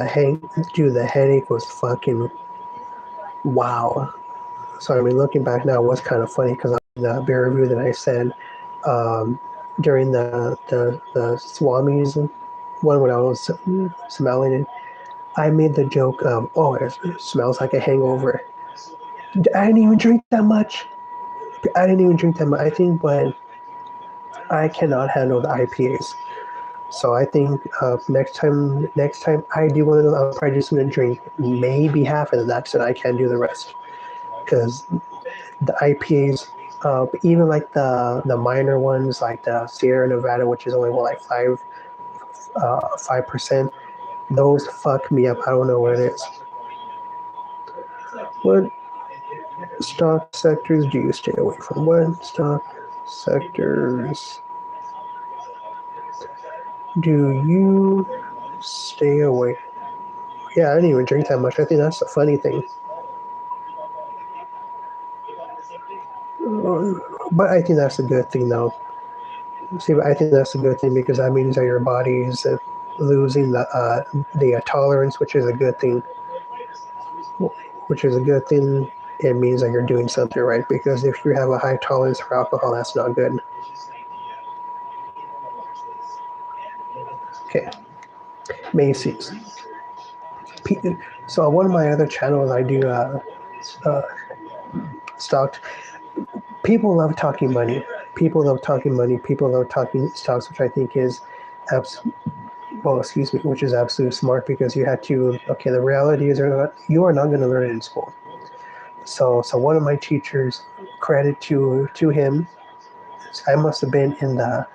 the headache was fucking wow. So I mean, looking back now, it was kind of funny because the beer review that I said um, during the Swamis one when I was smelling it, I made the joke of, oh, it smells like a hangover. I didn't even drink that much. I didn't even drink that much. I think, but I cannot handle the IPAs. So I think next time I do one of those, I'm probably just gonna drink maybe half of that, so I can do the rest. Because the IPAs, even like the minor ones, like the Sierra Nevada, which is only what like 5%, those fuck me up. I don't know what it is. What stock sectors do you stay away from? What stock sectors do you stay away? Yeah, I didn't even drink that much. I think that's the funny thing. But I think that's a good thing, though. See, I think that's a good thing because that means that your body is losing the tolerance, which is a good thing. Which is a good thing. It means that you're doing something right. Because if you have a high tolerance for alcohol, that's not good. Okay, Macy's. So on one of my other channels, I do stocked. People love talking money. People love talking money. People love talking stocks, which I think is which is absolutely smart because you had to. Okay, the reality is you are not going to learn it in school. So one of my teachers, credit to him. I must have been in the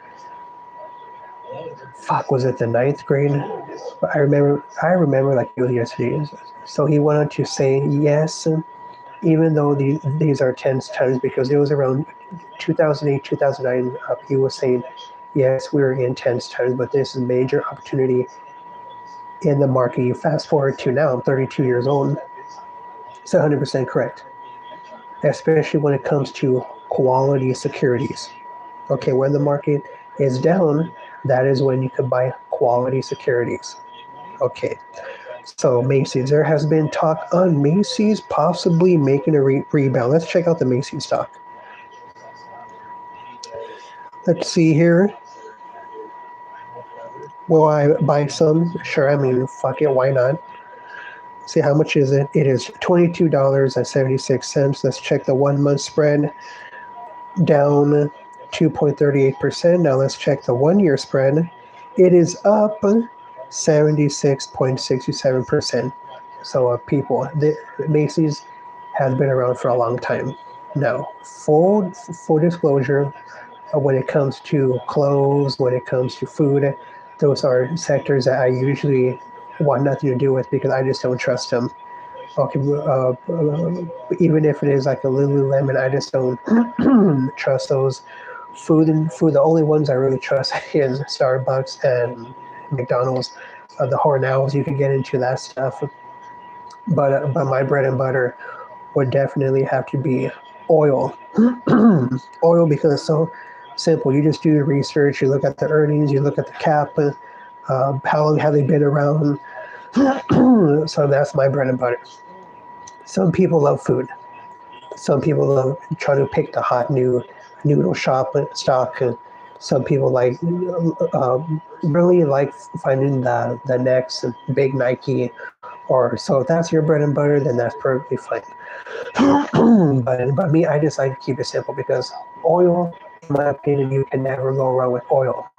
was it the ninth grade? I remember like it was yesterday. So he wanted to say yes, even though these are tense times because it was around 2008, 2009. He was saying, yes, we're in tense times, but this is a major opportunity in the market. You fast forward to now, I'm 32 years old. It's 100% correct, especially when it comes to quality securities. Okay, when the market is down, that is when you can buy quality securities. Okay, so Macy's, there has been talk on Macy's possibly making a rebound. Let's check out the Macy's stock. Let's see here. Will I buy some? Sure, I mean, fuck it, why not? See, how much is it? It is $22.76. Let's check the 1 month spread. Down 2.38%. Now let's check the 1 year spread. It is up 76.67%. So people, Macy's has been around for a long time. Now, full disclosure, when it comes to clothes, when it comes to food, those are sectors that I usually want nothing to do with because I just don't trust them. Okay, even if it is like a Lululemon, I just don't trust those. Food. The only ones I really trust is Starbucks and McDonald's. The Hornells, you can get into that stuff, but my bread and butter would definitely have to be oil. Oil because it's so simple. You just do the research, you look at the earnings, you look at the cap, how long have they been around. So that's my bread and butter. Some people love food. Some people love trying to pick the hot new noodle shop stock. Some people really like finding the next big Nike. Or so if that's your bread and butter, then that's perfectly fine. but me, I just like to keep it simple because oil, in my opinion, you can never go wrong with oil.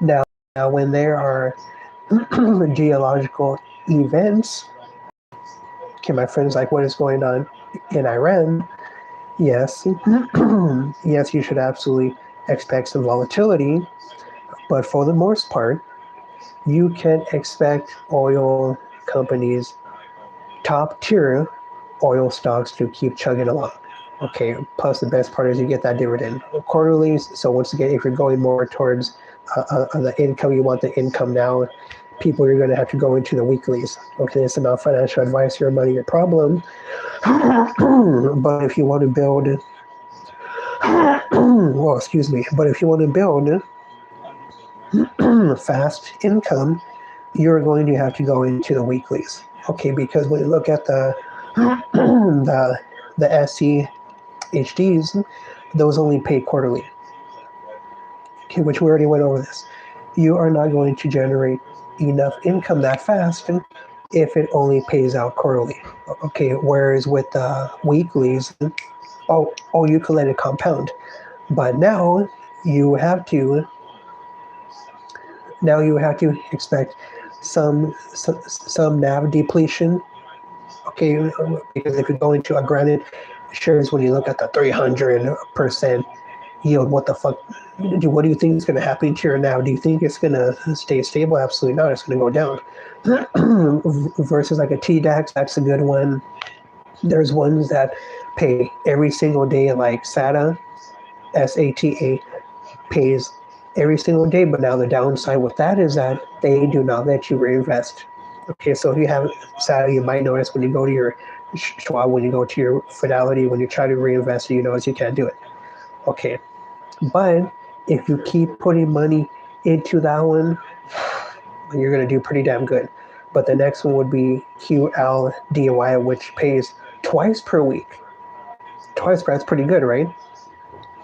Now when there are geological events, okay, my friend's like, what is going on in Iran? Yes, yes, you should absolutely expect some volatility, but for the most part, you can expect oil companies, top tier oil stocks to keep chugging along. Okay, plus the best part is you get that dividend quarterly. So once again, if you're going more towards the income, you want the income now. People, you're going to have to go into the weeklies. Okay, it's not financial advice. Your money, your problem. But if you want to build, well, excuse me. But if you want to build fast income, you're going to have to go into the weeklies. Okay, because when you look at the the SCHDs, those only pay quarterly. Okay, which we already went over this. You are not going to generate enough income that fast if it only pays out quarterly. Okay, whereas with the weeklies, you can let it compound. But you have to you have to expect some NAV depletion. Okay, because if you go into a granted shares, when you look at the 300% yield, what the fuck? What do you think is going to happen to your NAV? Do you think it's going to stay stable? Absolutely not. It's going to go down. Versus like a TDAX, that's a good one. There's ones that pay every single day, like SATA pays every single day. But now the downside with that is that they do not let you reinvest. Okay, so if you have SATA, you might notice when you go to your Schwab, when you go to your Fidelity, when you try to reinvest, you notice you can't do it. Okay, but if you keep putting money into that one, you're going to do pretty damn good. But the next one would be QLDY, which pays twice per week. Twice per, that's pretty good, right?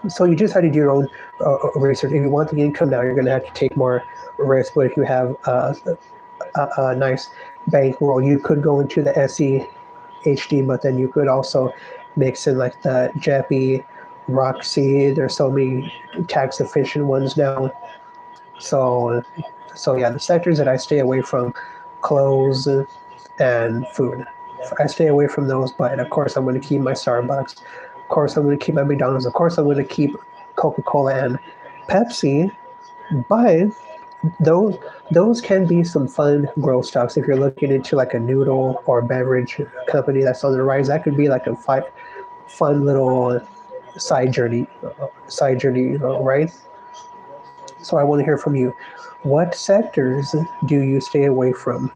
So you just have to do your own research. If you want the income now, you're going to have to take more risk. But if you have a nice bankroll, you could go into the SCHD, but then you could also mix in like the JEPI, Roxy. There's so many tax efficient ones now. So yeah, the sectors that I stay away from, clothes and food. I stay away from those, but of course I'm going to keep my Starbucks. Of course I'm going to keep my McDonald's. Of course I'm going to keep Coca-Cola and Pepsi. But those those can be some fun growth stocks if you're looking into like a noodle or beverage company that's on the rise. That could be like a fun little side journey, right? So I want to hear from you. What sectors do you stay away from?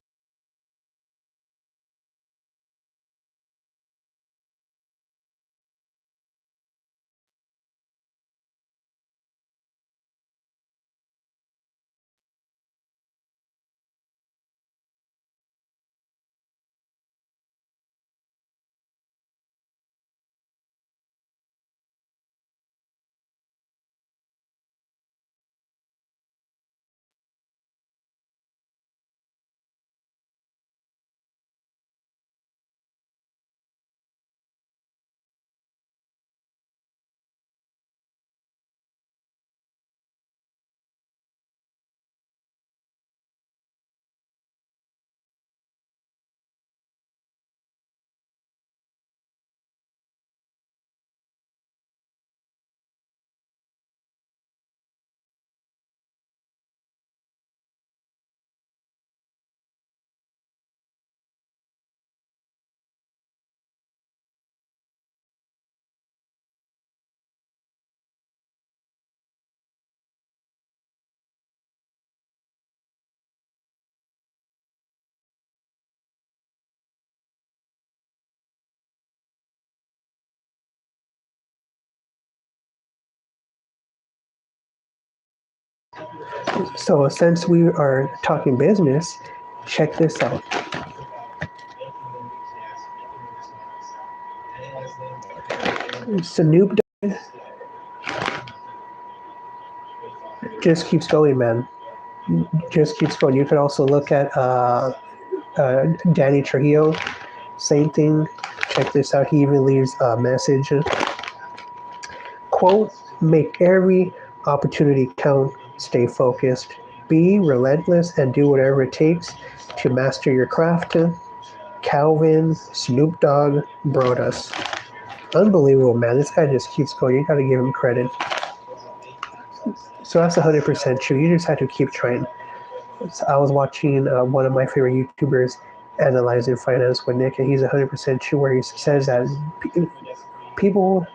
So since we are talking business, check this out. Snoop Dogg just keeps going, man. Just keeps going. You could also look at Danny Trujillo. Same thing. Check this out. He even leaves a message. Quote, make every opportunity count, stay focused, be relentless, and do whatever it takes to master your craft. Calvin, Snoop Dogg, Brodas. Unbelievable, man. This guy just keeps going. You gotta give him credit. So that's 100% true. You just have to keep trying. So I was watching one of my favorite YouTubers analyzing finance with Nick, and he's 100% true where he says that people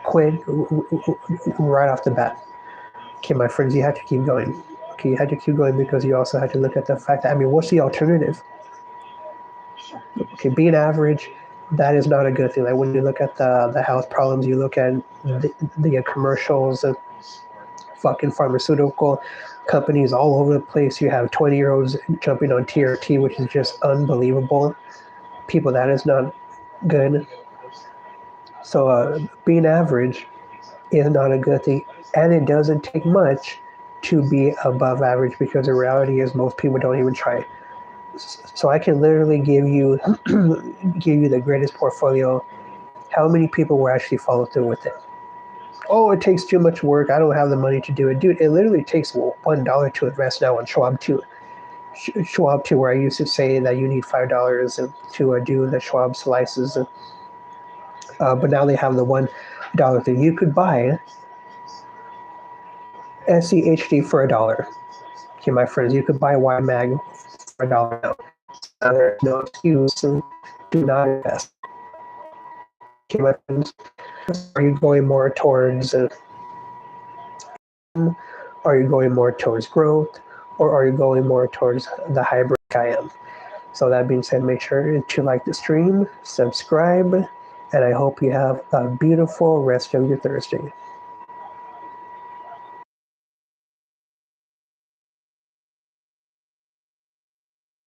quit right off the bat. Okay, my friends, you have to keep going. Okay, you had to keep going because you also had to look at the fact that, I mean, what's the alternative? Okay, being average, that is not a good thing. Like when you look at the health problems, you look at the commercials, fucking pharmaceutical companies all over the place. You have 20-year-olds jumping on TRT, which is just unbelievable. People, that is not good. So being average is not a good thing, and it doesn't take much to be above average, because the reality is most people don't even try. So I can literally give you give you the greatest portfolio. How many people will actually follow through with it? Oh, it takes too much work. I don't have the money to do it, dude. It literally takes $1 to invest now on Schwab too. Schwab too, where I used to say that you need $5 to do the Schwab slices, but now they have the $1 thing. You could buy SCHD for $1. Okay, my friends, you could buy YMAG for $1 now. There's no excuse to do not invest. Okay, my friends, are you going more towards are you going more towards growth, or are you going more towards the hybrid I am? So that being said, make sure to like the stream, subscribe, and I hope you have a beautiful rest of your Thursday.